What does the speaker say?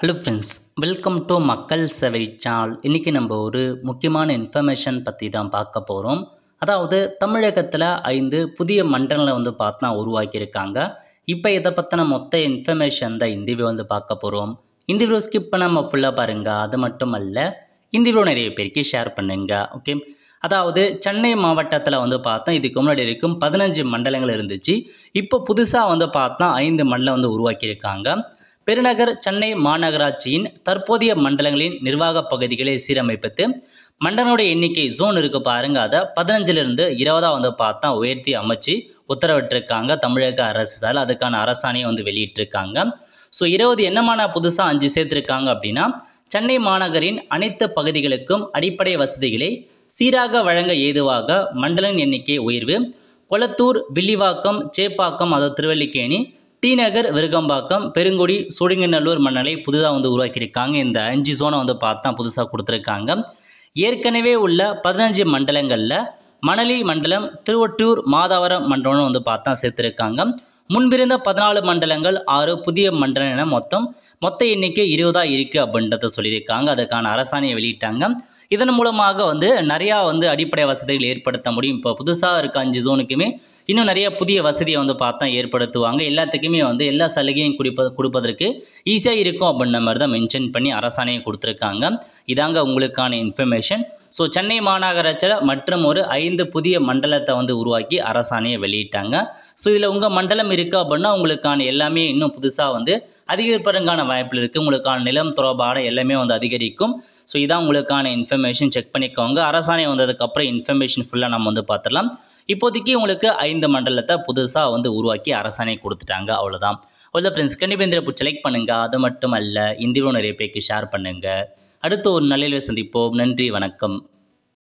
Hello friends, welcome to மக்கள் சேவை channel. இன்றைக்கி நம்ம ஒரு முக்கியமான இன்ஃபர்மேஷன் பற்றி தான் பார்க்க போகிறோம். அதாவது தமிழகத்தில் 5 புதிய மண்டலங்களை பார்த்தா உருவாக்கியிருக்காங்க. இப்போ இதை பற்றின மொத்த இன்ஃபர்மேஷன் தான் இந்த வீடியோ பார்க்க போகிறோம். இந்த வீடியோ ஸ்கிப் பண்ணாமல் ஃபுல்லாக பாருங்கள். அது மட்டும் அல்ல, இந்த வீடியோ நிறைய பேருக்கு ஷேர் பண்ணுங்க. ஓகே, அதாவது சென்னை மாவட்டத்தில் பார்த்தா இதுக்கு முன்னாடி இருக்கும் 15 மண்டலங்கள் இருந்துச்சு. இப்போ புதுசாக பார்த்தா 5 மண்டலம் உருவாக்கியிருக்காங்க. பெருநகர் சென்னை மாநகராட்சியின் தற்போதைய மண்டலங்களின் நிர்வாக பகுதிகளை சீரமைப்பது, மண்டலனுடைய எண்ணிக்கை ஜோன் இருக்குது பாருங்கள், அதை 15லிருந்து 20 பார்த்தா உயர்த்தி அமைச்சு உத்தரவிட்டிருக்காங்க தமிழக அரசால். அதுக்கான அரசாணையை வெளியிட்டிருக்காங்க. ஸோ 20 என்னமான புதுசாக 5 சேர்த்துருக்காங்க அப்படின்னா, சென்னை மாநகரின் அனைத்து பகுதிகளுக்கும் அடிப்படை வசதிகளை சீராக வழங்க ஏதுவாக மண்டலன் எண்ணிக்கை உயர்வு, கொளத்தூர், வில்லிவாக்கம், சேப்பாக்கம், அதாவது திருவல்லிக்கேணி, டி நகர், விருகம்பாக்கம், பெருங்குடி, சோழிங்கநல்லூர் மண்டலை புதுதாக உருவாக்கியிருக்காங்க. இந்த 5 ஜோனை பார்த்தா புதுசாக கொடுத்துருக்காங்க. ஏற்கனவே உள்ள 15 மண்டலங்களில் மணலி மண்டலம், திருவொற்றியூர், மாதாவரம் மண்டலம் பார்த்தா சேர்த்துருக்காங்க. முன்பிருந்த 14 மண்டலங்கள் 6 புதிய மண்டலம் என மொத்த எண்ணிக்கை 20 இருக்குது அப்படின்றத சொல்லியிருக்காங்க. அதுக்கான அரசாணையை வெளியிட்டாங்க. இதன் மூலமாக நிறையா அடிப்படை வசதிகள் ஏற்படுத்த முடியும். இப்போ புதுசாக இருக்க 5 ஜோனுக்குமே இன்னும் நிறைய புதிய வசதியை பார்த்தா ஏற்படுத்துவாங்க. எல்லாத்துக்குமே எல்லா சலுகையும் கொடுப்பதற்கு ஈஸியாக இருக்கும் அப்படின்ற மாதிரி தான் மென்ஷன் பண்ணி அரசாணையை கொடுத்துருக்காங்க. இதாங்க உங்களுக்கான இன்ஃபர்மேஷன். ஸோ சென்னை மாநகராட்சியில் மற்றும் ஒரு 5 புதிய மண்டலத்தை உருவாக்கி அரசாணையை வெளியிட்டாங்க. ஸோ இதில் உங்கள் மண்டலம் இருக்குது அப்படின்னா உங்களுக்கான எல்லாமே இன்னும் புதுசாக அதிகரிப்பதற்கான வாய்ப்பில் இருக்குது. உங்களுக்கான நிலம் தொடர்பான எல்லாமே அதிகரிக்கும். ஸோ இதான் உங்களுக்கான இன்ஃபர்மேஷன். செக் பண்ணிக்கோங்க. அரசாணை வந்ததுக்கப்புறம் இன்ஃபர்மேஷன் ஃபுல்லாக நம்ம பார்த்துடலாம். இப்போதைக்கு உங்களுக்கு 5 மண்டலத்தை புதுசாக உருவாக்கி அரசாணை கொடுத்துட்டாங்க. அவ்வளோதான். அவ்வளோ ஃப்ரெண்ட்ஸ், கண்டிப்பாக இந்த செலக்ட் பண்ணுங்கள். அது மட்டும் அல்ல, இந்த வீடியோ நிறைய பேருக்கு ஷேர் பண்ணுங்கள். அடுத்து ஒரு நல்ல சந்திப்போம். நன்றி, வணக்கம்.